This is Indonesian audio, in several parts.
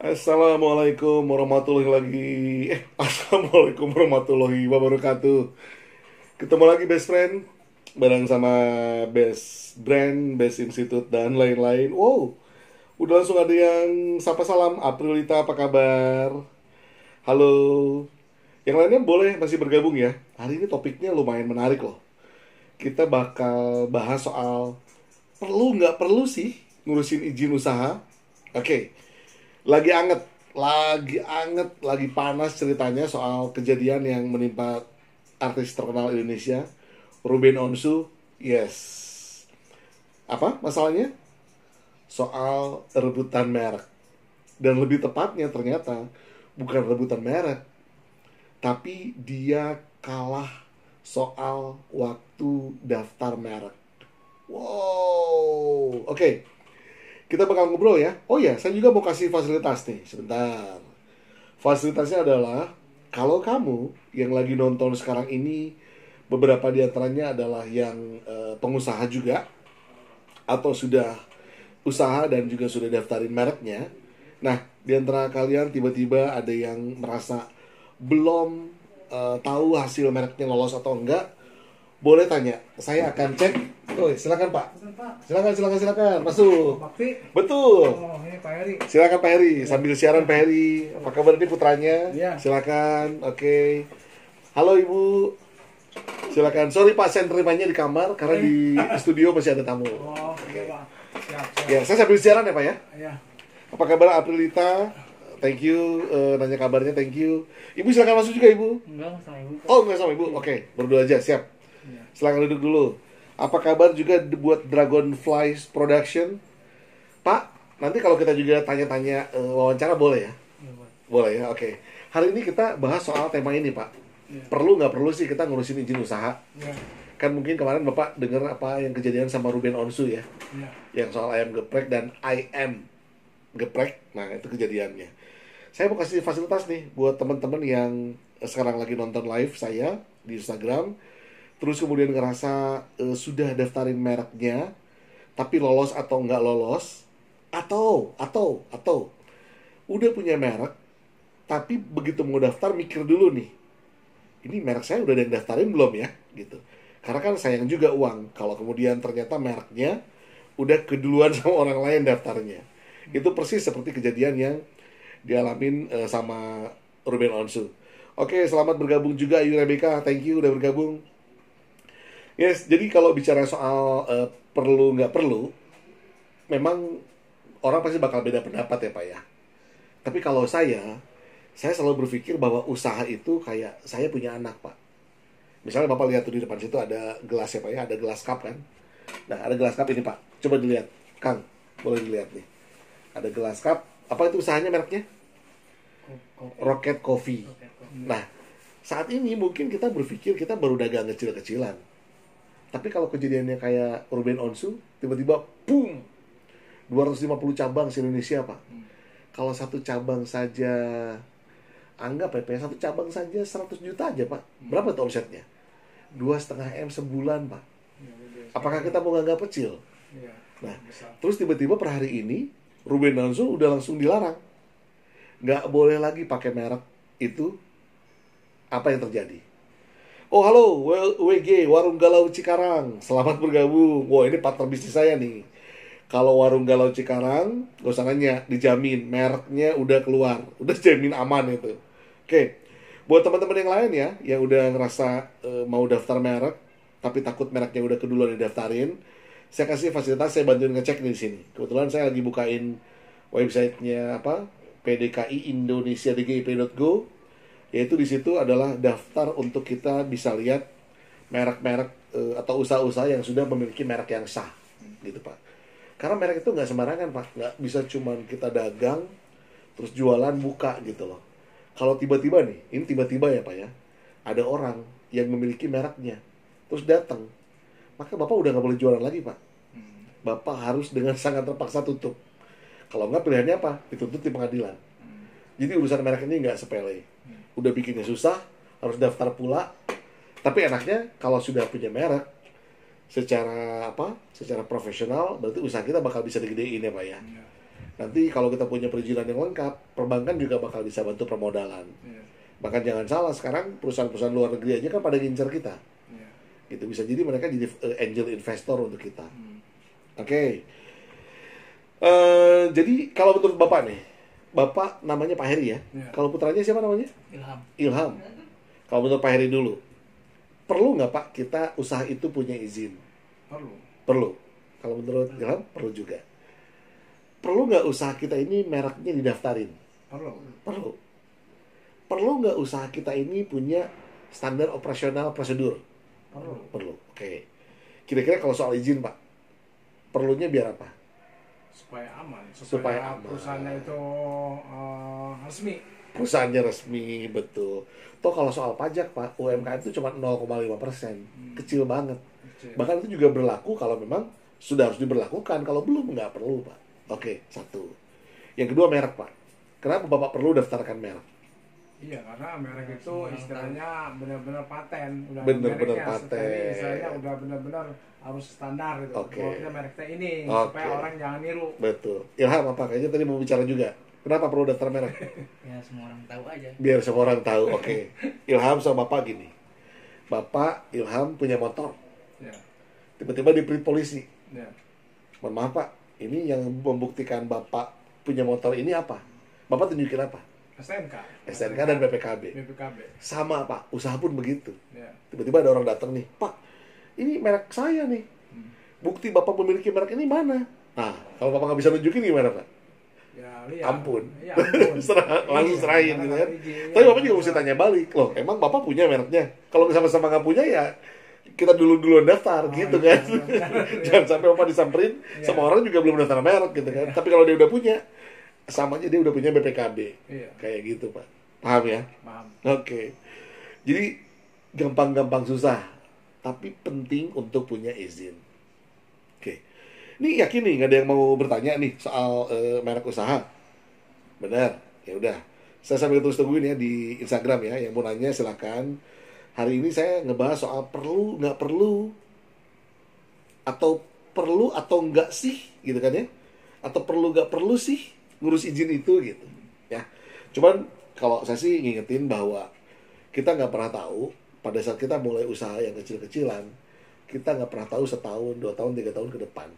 Assalamualaikum Assalamualaikum warahmatullahi wabarakatuh. Ketemu lagi best friend bareng sama best brand, best institute dan lain-lain. Wow, udah langsung ada yang sapa salam. Aprilita, apa kabar? Halo. Yang lainnya boleh masih bergabung ya. Hari ini topiknya lumayan menarik loh. Kita bakal bahas soal perlu nggak perlu sih ngurusin izin usaha. Oke. Lagi panas ceritanya soal kejadian yang menimpa artis terkenal Indonesia, Ruben Onsu. Yes. Apa masalahnya? Soal rebutan merek. Dan lebih tepatnya ternyata bukan rebutan merek, tapi dia kalah soal waktu daftar merek. Wow. Oke. Kita bakal ngobrol ya. Oh ya, saya juga mau kasih fasilitas nih. Sebentar. Fasilitasnya adalah kalau kamu yang lagi nonton sekarang ini, beberapa di antaranya adalah yang pengusaha juga atau sudah usaha dan juga sudah daftarin mereknya. Nah, di antara kalian tiba-tiba ada yang merasa belum tahu hasil mereknya lolos atau enggak, boleh tanya. Saya akan cek. Oh, silakan Pak. Silakan. Masuk. Bakti. Betul. Oh, ini Pak Heri. Silakan Pak Heri. Sambil siaran Pak Heri. Apa kabar ini putranya? Iya. Silakan. Oke. Halo Ibu. Silakan. Sorry Pak, saya nerimanya di kamar karena di studio masih ada tamu. Oh, oke Pak. Siap. Ya, saya sambil siaran ya Pak ya. Iya. Apa kabar Aprilita? Thank you. Nanya kabarnya, thank you. Ibu silakan masuk juga Ibu. Enggak sama Ibu. Oh, enggak sama Ibu. Oke, berdua aja. Siap. Iya. Silakan duduk dulu. Apa kabar juga buat Dragonflies Production? Pak, nanti kalau kita juga tanya-tanya wawancara boleh ya? Iya, Pak. Boleh ya, oke. Hari ini kita bahas soal tema ini, Pak. Iya. Perlu nggak perlu sih kita ngurusin izin usaha? Iya. Kan mungkin kemarin Bapak dengar apa yang kejadian sama Ruben Onsu ya? Iya. Yang soal ayam geprek dan I am geprek. Nah, itu kejadiannya. Saya mau kasih fasilitas nih buat teman-teman yang sekarang lagi nonton live saya di Instagram, terus kemudian ngerasa sudah daftarin mereknya, tapi lolos atau nggak lolos, atau udah punya merek, tapi begitu mau daftar mikir dulu nih, ini merek saya udah ada yang daftarin belum ya, gitu. Karena kan sayang juga uang kalau kemudian ternyata mereknya udah keduluan sama orang lain daftarnya. Itu persis seperti kejadian yang dialamin sama Ruben Onsu. Oke, selamat bergabung juga Ayu Rebecca, thank you udah bergabung. Yes, jadi kalau bicara soal perlu nggak perlu, memang orang pasti bakal beda pendapat ya Pak ya. Tapi kalau saya selalu berpikir bahwa usaha itu kayak saya punya anak Pak. Misalnya Bapak lihat tuh di depan situ ada gelas ya Pak ya, ada gelas cup kan. Nah, ada gelas cup ini Pak, coba dilihat. Kang, boleh dilihat nih. Ada gelas cup, apa itu usahanya mereknya? Rocket Coffee. Nah, saat ini mungkin kita berpikir kita baru dagang kecil-kecilan. Tapi kalau kejadiannya kayak Ruben Onsu, tiba-tiba boom, 250 cabang se-Indonesia Pak. Kalau satu cabang saja, anggap ya, satu cabang saja 100 juta aja Pak. Berapa tuh omsetnya? 2,5 M sebulan Pak. Apakah kita mau nganggap kecil? Iya. Nah, terus tiba-tiba per hari ini, Ruben Onsu udah langsung dilarang. Nggak boleh lagi pakai merek itu. Apa yang terjadi? Oh halo, WG, Warung Galau Cikarang. Selamat bergabung. Wah, ini partner bisnis saya nih. Kalau Warung Galau Cikarang, gak usah nanya, dijamin mereknya udah keluar, udah jamin aman itu. Oke, buat teman-teman yang lain ya, yang udah ngerasa mau daftar merek, tapi takut mereknya udah keduluan didaftarin, saya kasih fasilitas, saya bantuin ngecek di sini. Kebetulan saya lagi bukain websitenya apa, PDKI Indonesia DGIP.go. Yaitu di situ adalah daftar untuk kita bisa lihat merek-merek atau usaha-usaha yang sudah memiliki merek yang sah, gitu Pak. Karena merek itu nggak sembarangan Pak, nggak bisa cuman kita dagang terus jualan buka gitu loh. Kalau tiba-tiba nih, ini tiba-tiba ya Pak ya, ada orang yang memiliki mereknya terus datang, maka Bapak udah nggak boleh jualan lagi Pak. Bapak harus dengan sangat terpaksa tutup. Kalau nggak pilihannya apa? Dituntut di pengadilan. Jadi urusan merek ini nggak sepele. Udah bikinnya susah, harus daftar pula. Tapi enaknya kalau sudah punya merek, secara profesional, berarti usaha kita bakal bisa digedein ya Pak ya. Nanti kalau kita punya perizinan yang lengkap, perbankan juga bakal bisa bantu permodalan. Iya. Bahkan jangan salah, sekarang perusahaan-perusahaan luar negeri aja kan pada ngincer kita. Iya. Gitu, bisa jadi mereka jadi angel investor untuk kita. Oke. Jadi kalau menurut Bapak nih, Bapak namanya Pak Heri ya? Iya. Kalau putranya siapa namanya? Ilham. Ilham. Kalau menurut Pak Heri dulu, perlu nggak Pak kita usaha itu punya izin? Perlu. Perlu. Kalau menurut Ilham, perlu juga. Perlu nggak usaha kita ini mereknya didaftarin? Perlu. Perlu. Perlu nggak usaha kita ini punya standar operasional prosedur? Perlu. Perlu. Oke. Kira-kira kalau soal izin Pak, perlunya biar apa? Supaya aman. Supaya aman. Perusahaannya itu resmi. Perusahaannya resmi, betul. Toh kalau soal pajak Pak, UMKM itu cuma 0,5%. Kecil banget. Kecil. Bahkan itu juga berlaku kalau memang sudah harus diberlakukan. Kalau belum, nggak perlu Pak. Oke, satu. Yang kedua merek Pak. Kenapa Bapak perlu daftarkan merek? Iya, karena merek itu istilahnya benar-benar paten. Udah Benar-benar mereknya, paten. seperti istilahnya udah benar-benar harus standar gitu. Oke. Pokoknya mereknya ini Oke. supaya orang jangan niru. Betul. Ilham apa? Kayaknya tadi mau bicara juga. Kenapa perlu daftar merek? Ya semua orang tahu aja. Biar semua orang tahu. Oke. Ilham sama Bapak gini. Bapak Ilham punya motor. Ya. Tiba-tiba diperiksa polisi. Ya. Mohon maaf Pak, ini yang membuktikan Bapak punya motor ini apa? Bapak tunjukin apa? STNK. STNK dan BPKB. BPKB. Sama Pak, usaha pun begitu. Ya. Tiba-tiba ada orang datang nih, Pak, ini merek saya nih. Bukti Bapak memiliki merek ini mana? Nah, kalau Bapak nggak bisa nunjukin gimana Pak? Ya, lihat. Ampun. Ya, ampun. Langsung Iya, serahin karena gitu kan. izin. Tapi Bapak juga mesti tanya balik, loh emang Bapak punya mereknya? Kalau sama-sama nggak punya ya kita duluan daftar gitu iya, kan. iya. Jangan sampai Bapak disamperin, Iya. sama orang juga belum daftar merek gitu kan. Tapi kalau dia udah punya, sama aja dia udah punya BPKB. Iya. Kayak gitu Pak. Paham ya? Paham. Oke. Jadi gampang-gampang susah, tapi penting untuk punya izin. Oke. Ini yakin nih nggak ada yang mau bertanya nih soal merek usaha? Benar. Ya udah. Saya sambil terus tungguin ya di Instagram ya. Yang mau nanya silakan. Hari ini saya ngebahas soal perlu nggak perlu, atau perlu atau nggak sih, gitu kan ya? Atau perlu nggak perlu sih ngurus izin itu gitu. Ya. Cuman kalau saya sih ngingetin bahwa kita nggak pernah tahu pada saat kita mulai usaha yang kecil-kecilan, kita nggak pernah tahu setahun, 2 tahun, 3 tahun ke depan.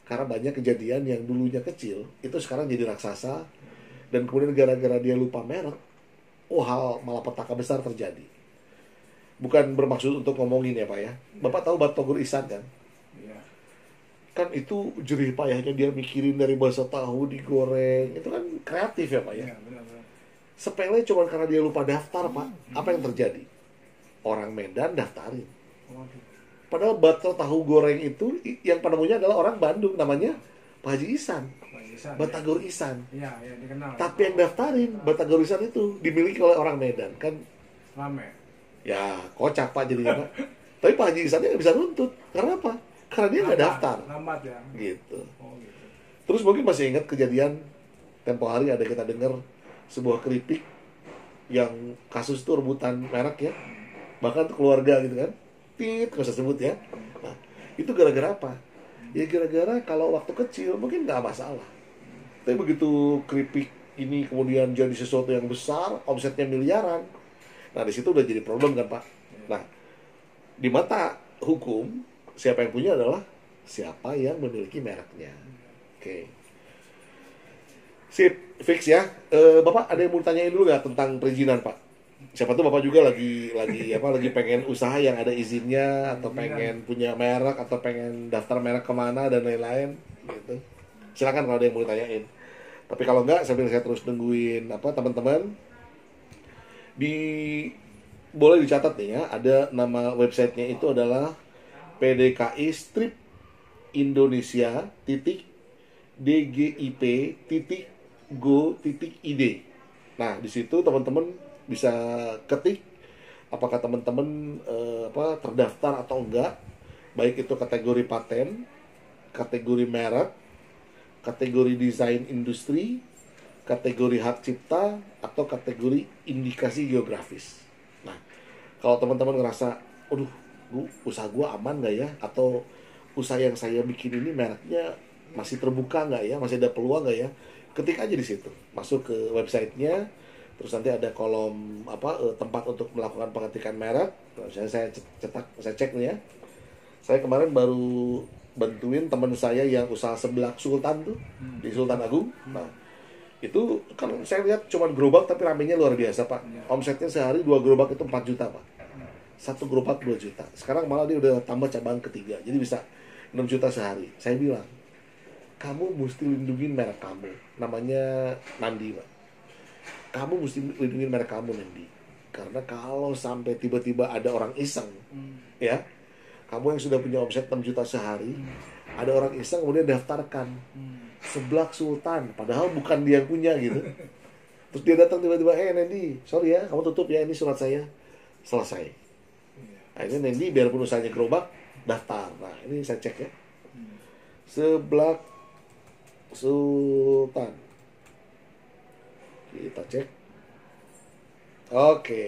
Karena banyak kejadian yang dulunya kecil, itu sekarang jadi raksasa, dan kemudian gara-gara dia lupa merek, hal malapetaka besar terjadi. Bukan bermaksud untuk ngomongin ya Pak ya. Bapak tahu Batagor Isan kan? Iya. Kan itu jerih payahnya dia mikirin dari bahasa tahu digoreng. Itu kan kreatif ya Pak ya. Iya, benar-benar. Sepele cuma karena dia lupa daftar Pak. Apa yang terjadi? Orang Medan daftarin. Waduh. Padahal batagor tahu goreng itu yang penemunya adalah orang Bandung, namanya Pak Haji Isan. Batagor Isan. Iya, ya dikenal. Tapi yang daftarin Batagor Isan itu dimiliki oleh orang Medan kan. Rame. Ya kocak Pak jadinya Pak. Tapi Pak Haji Isannya nggak bisa nuntut. Karena apa? Karena dia nggak daftar. Lambat ya. Gitu. Oh gitu. Terus mungkin masih ingat kejadian tempo hari ada kita dengar sebuah keripik yang kasus itu rebutan merek ya. Bahkan keluarga gitu kan. Tit, nggak usah sebut ya. Nah, itu gara-gara apa? Ya gara-gara kalau waktu kecil mungkin nggak masalah. Tapi begitu keripik ini kemudian jadi sesuatu yang besar, omsetnya miliaran. Nah, di situ udah jadi problem kan, Pak. Nah, di mata hukum, siapa yang punya adalah siapa yang memiliki mereknya. Oke. Sip, fix ya. Bapak ada yang mau tanyain dulu nggak tentang perizinan, Pak? Siapa tuh Bapak juga lagi pengen usaha yang ada izinnya, atau pengen punya merek, atau pengen daftar merek kemana dan lain-lain gitu. Silakan kalau ada yang mau ditanyain. Tapi kalau enggak, sambil saya terus nungguin teman-teman, boleh dicatat nih ya, ada nama websitenya itu adalah PDKI Strip Indonesia .dgip.go.id. Nah, di situ teman-teman bisa ketik apakah teman-teman terdaftar atau enggak, baik itu kategori paten, kategori merek, kategori desain industri, kategori hak cipta, atau kategori indikasi geografis. Nah, kalau teman-teman ngerasa, aduh, usaha gue aman nggak ya? Atau usaha yang saya bikin ini mereknya masih terbuka nggak ya, masih ada peluang nggak ya, ketik aja di situ, masuk ke websitenya, terus nanti ada kolom tempat untuk melakukan pengetikan merek. Nah, misalnya saya cek nih ya, saya kemarin baru bantuin teman saya yang usaha seblak Sultan tuh di Sultan Agung. Nah, itu kan saya lihat cuma gerobak tapi ramenya luar biasa Pak. Omsetnya sehari 2 gerobak itu 4 juta Pak. 1 gerobak 2 juta. Sekarang malah dia udah tambah cabang ketiga, jadi bisa 6 juta sehari. Saya bilang, kamu mesti lindungin merek kamu, namanya Nandi Pak. Kamu mesti lindungin merek kamu Nandi, karena kalau sampai tiba-tiba ada orang iseng, ya, kamu yang sudah punya omset 6 juta sehari, ada orang iseng kemudian daftarkan seblak Sultan, padahal bukan dia yang punya gitu. Terus dia datang tiba-tiba, Nandi, sorry ya, kamu tutup ya, ini surat saya. Selesai. Akhirnya Nandi biarpun usahanya gerobak, daftar. Nah, ini saya cek ya. Seblak Sultan. Kita cek. Oke,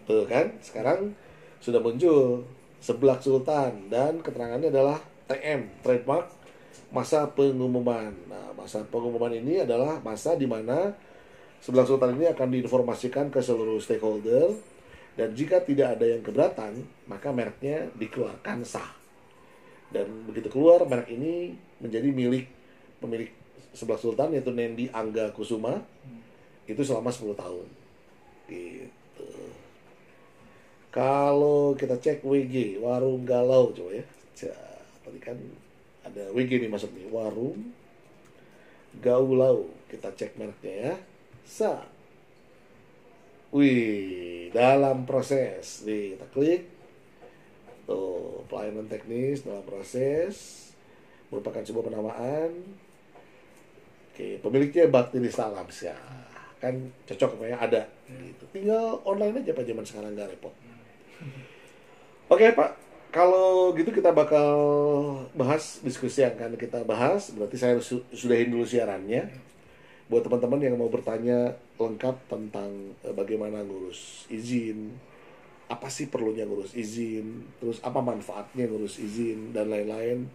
tuh kan. Sekarang sudah muncul seblak Sultan dan keterangannya adalah TM, trademark masa pengumuman. Nah, masa pengumuman ini adalah masa di mana seblak Sultan ini akan diinformasikan ke seluruh stakeholder, dan jika tidak ada yang keberatan, maka mereknya dikeluarkan sah. Dan begitu keluar, merek ini menjadi milik pemilik seblak Sultan, yaitu Nendi Angga Kusuma, itu selama 10 tahun gitu. Kalau kita cek WG, Warung Galau, coba ya. Tadi kan ada WG nih masuk nih, Warung Gaulau. Kita cek mereknya ya. Wih, dalam proses. Nih, kita klik. Tuh, pelayanan teknis dalam proses. Merupakan sebuah penamaan. Oke, pemiliknya Bakti Desa Alamsyah. Kan cocok apa ya, ada gitu. Tinggal online aja Pak, zaman sekarang nggak repot. Oke Pak, kalau gitu kita bakal bahas diskusi yang akan kita bahas. Berarti saya sudahin dulu siarannya. Buat teman-teman yang mau bertanya lengkap tentang bagaimana ngurus izin, apa sih perlunya ngurus izin, terus apa manfaatnya ngurus izin dan lain-lain.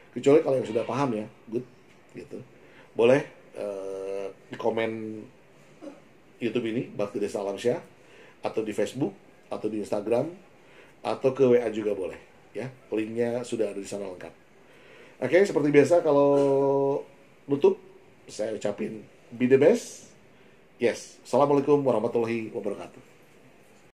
Kecuali kalau yang sudah paham ya, good gitu. Boleh di komen YouTube ini Bakti Desa Alamsyah, atau di Facebook, atau di Instagram, atau ke WA juga boleh ya. Linknya sudah ada di sana lengkap. Oke, seperti biasa kalau nutup saya ucapin be the best. Yes. Assalamualaikum warahmatullahi wabarakatuh.